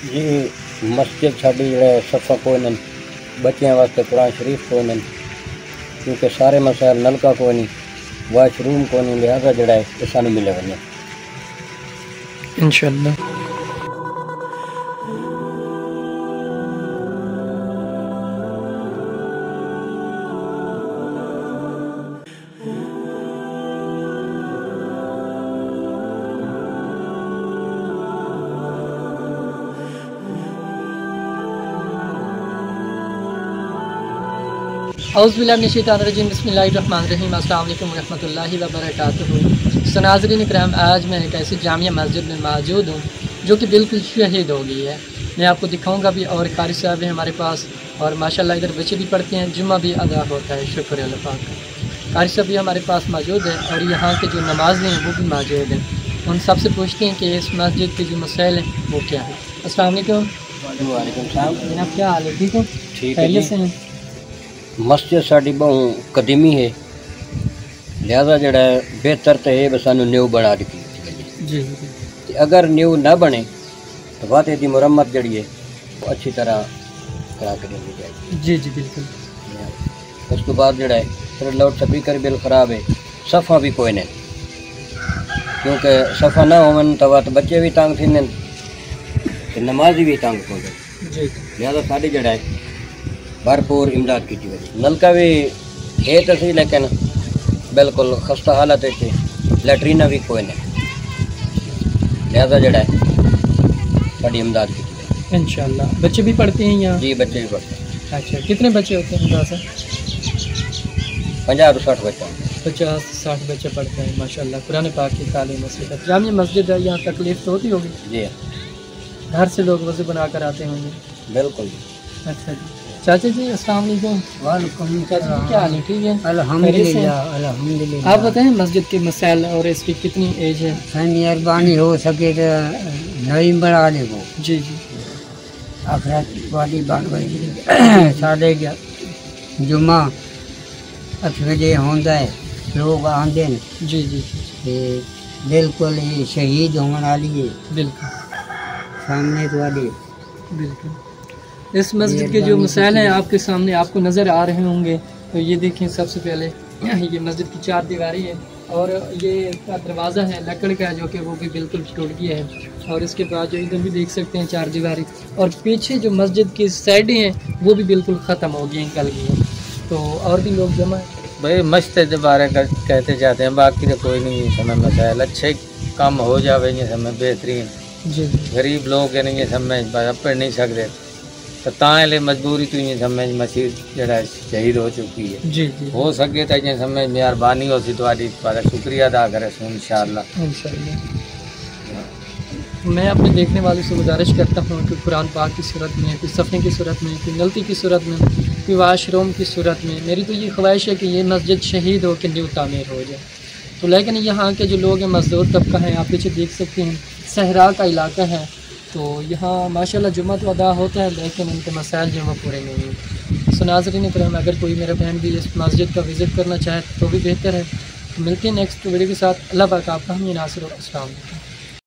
जी मस्जिद साड़ी जो सफ़ा कोई नहीं, बच्चों वास्ते कुरान शरीफ कोई नहीं, क्योंकि सारे मसाइल नलका कोई नहीं, वाशरूम कोई नहीं, लिहाजा जड़ा है सानू मिले वने इंशाअल्लाह। औज़ुबिल्लाहिमिनश्शैतानिर्रजीम बिस्मिल्लाहिर्रहमानिर्रहीम अस्सलाम वालेकुम रहमतुल्लाहि व बरकातुहू। सो नाज़रीन इकराम, आज मैं एक ऐसी जामिया मस्जिद में मौजूद हूँ जो कि बिल्कुल शहीद हो गई है। मैं आपको दिखाऊंगा भी, और कारी साहब है हमारे पास, और माशाल्लाह इधर बच्चे भी पढ़ते हैं, जुम्मा भी अदा होता है, शुक्र अल्लाह पाक का। कारी साहब भी हमारे पास मौजूद है और यहाँ के जो नमाज़ी हैं वो भी मौजूद हैं। उन सबसे पूछते हैं कि इस मस्जिद के जो मसाइल हैं वो क्या है। अस्सलाम वालेकुम। वालेकुम सलाम जनाब, क्या हाल है? ठीक हो? ठीक है खैरियत से हैं? मस्जिद साड़ी बहुत कदीमी है, लिहाजा जड़ा है बेहतर तो है बस सानू न्यू बना दी जी। जी। अगर न्यू ना बने तो वादे की मुरम्मत जड़ी है वो अच्छी तरह करा कर दी जाएगी। जी जी बिल्कुल। उसके बाद जड़ा है फिर लाउड स्पीकर बिल खराब है, सफ़ा भी कोई नहीं, क्योंकि सफ़ा ना होवन तो वह बच्चे भी तंग थी, नमाजी भी तंग हो गए। जी। लिहाजा साड़ी जड़ा है भरपूर इमदाद की वजह। नलका भी है तो सही, लेकिन बिल्कुल खस्ता हालत है, लैट्रीना भी कोई नहीं, लिहाजा जड़ा है बड़ी इमदाद की। इंशाल्लाह। बच्चे भी पढ़ते हैं यहाँ? जी बच्चे भी पढ़ते हैं। अच्छा, कितने बच्चे होते हैं अंदाज़ा? 50 से 60 बच्चा। 50-60 बच्चे पढ़ते हैं माशाल्लाह। कुरान पाक की तालीम मस्जिद, जामिया मस्जिद है, यहाँ तकलीफ तो होती होगी? जी घर से लोग वज़ू बना कर आते होंगे? बिल्कुल। अच्छा जी। चाचा जी अस्सलाम वालेकुम। वालेकुम चाचा जी क्या हाल है? ठीक है अल्हम्दुलिल्लाह अल्हम्दुलिल्लाह। आप बताएं मस्जिद के मसाइल और इसकी कितनी एज है? मेहरबानी हो सके तो नई बना ले वो जी जी। आखिरत वाली बात साढ़े जुम्मा 8 बजे होंदा है, लोग आंदे न। जी जी ते बिल्कुल ये शहीद होने वाली है बिल्कुल सामने वाली। बिल्कुल। इस मस्जिद के जो मसाइल हैं आपके सामने आपको नज़र आ रहे होंगे। तो ये देखें, सबसे पहले ये मस्जिद की 4 दीवारी है और ये इसका दरवाज़ा है लकड़ का, जो कि वो भी बिल्कुल टूट गया है। और इसके बाद जो इधर भी देख सकते हैं 4 दीवारी, और पीछे जो मस्जिद की साइडें हैं वो भी बिल्कुल ख़त्म हो गई हैं, गल गई हैं। तो और भी लोग जमा है भाई मस्जिद के बारे में कहते जाते हैं, बाकी तो कोई नहीं समय मसाइल अच्छे काम हो जावे, ये समय बेहतरीन। जी। गरीब लोग नहीं ये समझ पढ़ नहीं सकते, तो ताले मजबूरी तो ये समझ मसीह जरा शहीद हो चुकी है। जी जी। हो सके तो ये समझ मेहरबानी हो सी तुम्हारी शुक्रिया अदा करे इंशाअल्लाह। मैं अपने देखने वाले से गुजारिश करता हूँ कि कुरान पाक की सूरत में, कोई सफ़े की सूरत में, कोई गलती की सूरत में, कोई वाशरूम की सूरत में, मेरी तो ये ख्वाहिश है कि ये मस्जिद शहीद हो के न्यू तामीर हो जाए। तो लेकिन यहाँ के जो लोग हैं मज़दूर तबका है, आप पीछे देख सकते हैं सहरा का इलाका है, तो यहाँ माशाल्लाह जुम्मा तो अदा होता है, लेकिन उनके मसाइल जो वो पूरे नहीं हैं। सो नाज़रीन इकराम, अगर कोई मेरा बहन भी इस मस्जिद का विज़िट करना चाहे तो भी बेहतर है। मिलते हैं नेक्स्ट वीडियो के साथ। अल्लाह पाक आपका हम नासिर। अस्सलाम वालेकुम।